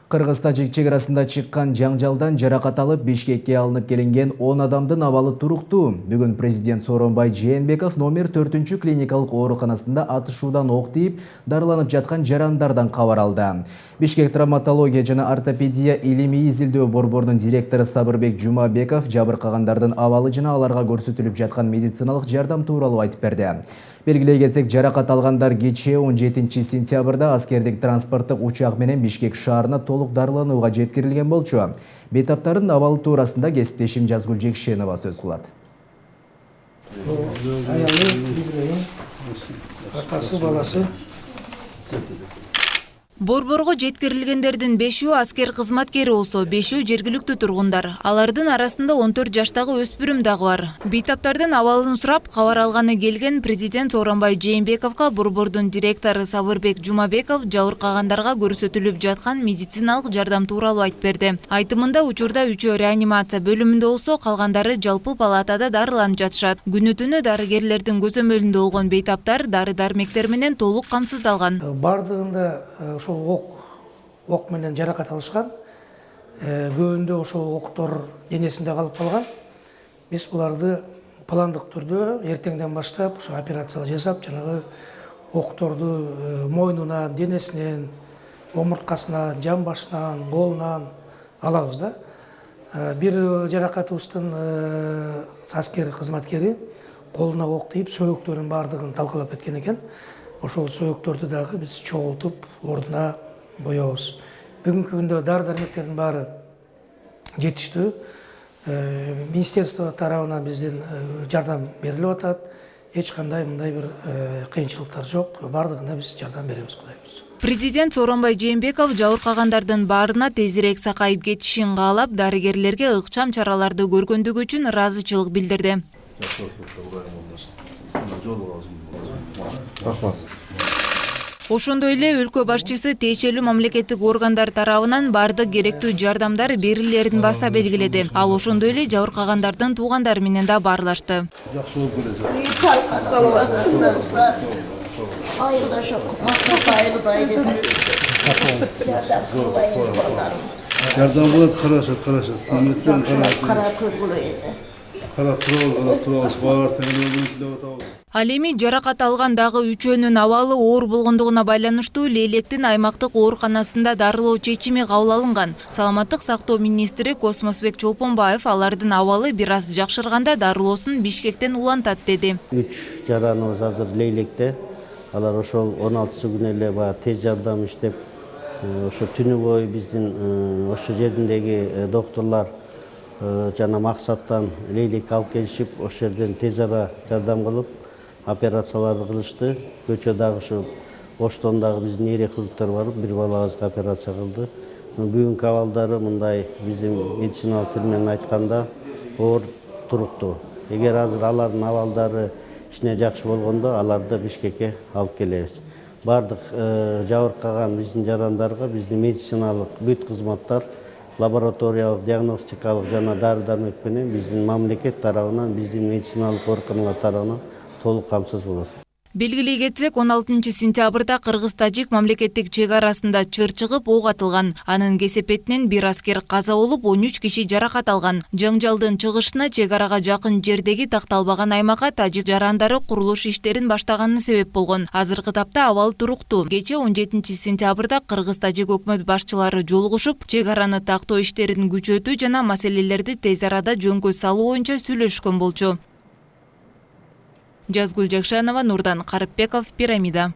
Кыргыз-Тажик чекарасында чыккан жаңжалдан жаракат алып Бишкекке алынып келинген 10 адамдын абалы туруктуу. Бүгүн президент Сооронбай Жээнбеков номер 4 клиникалык ооруканасында атышуудан ок тийип дарыланып жаткан жарандардан кабар алды. Бишкек травматология жана ортопедия илимий изилдөө борборунун директору Сабырбек Жумабеков жабыркагандардын абалы жана аларга көрсөтүлүп жаткан медициналык жардам тууралуу айтып берди. Белгилей кетсек, жаракат алгандар кечээ 17 сентябрда аскердик транспорттук учак менен Бишкек шаарына толук дарыланууга жеткирилген болчу. Бейтаптардын абалы туурасында кесиптешим Жазгүл Жекшенова сөз кылат. Атасы, баласы. Борборго жеткирилгендердин 5-өө аскер кызматкери болсо, 5-өө жергиликтүү тургундар. Алардын арасында 14 жаштагы өспүрүм дагы бар. Бейтаптардын абалын сурап кабар алганы келген президент Сооронбай Жээнбековго борбордун директору Сабырбек Жумабеков жабыркагандарга көрсөтүлүп жаткан медициналык жардам тууралуу айтып берди. Айтымында учурда 3-өө реанимация бөлүмүндө болсо, калгандары жалпы палатада дарыланып жатышат. Күнү-түнү дарыгерлердин көзөмөлүндө болгон бейтаптар дары-дармектер менен толук камсыздалган. Бардыгында ошол ок менен жаракат алышкан. Көбүндө ошол октор денесинде калып калган. Биз буларды пландык түрдө эртеңден баштап операция жасап, жанагы окторду мойнунан, денесинен, омурткасынан, жан башынан, колунан алабыз да. Бир жаракатыбыздын аскер кызматкери колуна ок тийип, сөөктөрүн бардыгын талкалап кеткен экен. Ошол сөөктөрдү дагы биз чогултуп ордуна коебуз. Бүгүнкү күндө дары-дармектердин баары жетиштүү. Министерство тарабынан бизден жардам берилип атат. Эч кандай мындай бир кыйынчылыктар жок. Бардыгына биз жардам беребиз, кудайыбыз. Президент Сооронбай Жээнбеков жабыркагандардын баарына тезирээк сакайып кетишин каалап, дарыгерлерге ыкчам чараларды көргөндүгү үчүн ыраазычылык билдирди. Ошондой эле өлкө башчысы тиешелүү мамлекеттик органдар тарабынан баардык керектүү жардамдар берилерин баса белгиледи. Ал ошондой эле жабыркагандардын туугандары менен да баарлашты. Жардам болот, карашат. Ал эми жаракат алган дагы 3өөнүн абалы оор болгондугуна байланыштуу Лейлектин аймактык ооруканасында дарылоо чечими кабыл алынган. Саламаттык сактоо министри Космосбек Чолпонбаев алардын абалы бир аз жакшырганда дарылоосун Бишкектен улантат деди. 3 жараныбыз азыр Лейлекте. Алар ошол 16-күнү эле тез жардам иштеп, ошо түнү бою биздин ошо жериндеги доктурлар жана максаттан Лейлек алып келишип, ошол жерден тез ара жардам кылып, операцияларды кылышты. Көчөдөгү ушу Оштон дагы биздин эре хирургдар барып, бир балабызга операция кылды. Бүгүнкү абалдары мындай биздин медициналык тил менен айтканда оор туруктуу. Эгер азыр алардын абалдары ичине жакшы болгондо, аларды Бишкекке алып келебиз. Бардык жабыркаган биздин жарандарга биздин медициналык бүт кызматтар, лабораториялык, диагностикалык жана дары-дармек менен биздин мамлекет тарабынан, биздин медициналык органдар тарабынан толук камсыз болот. Белгилей кетсек, 16 сентябрда Кыргыз-Тажик мамлекеттик чекарасында чыр чыгып ок атылган. Анын кесепетинен бир аскер каза болуп, 13 киши жаракат алган. Жаңжалдын чыгышына чекарага жакын жердеги такталбаган аймакка тажик жарандары курулуш иштерин баштаганы себеп болгон. Азыркы тапта абал туруктуу. Кечээ 17 сентябрда Кыргыз-Тажик өкмөт башчылары жолугушуп, чекараны тактоо иштерин күчөтүү жана маселелерди тез арада жөнгө салуу боюнча сүйлөшкөн болчу. Жазгүл Жекшенова, Нурдан Карыпбеков, Пирамида.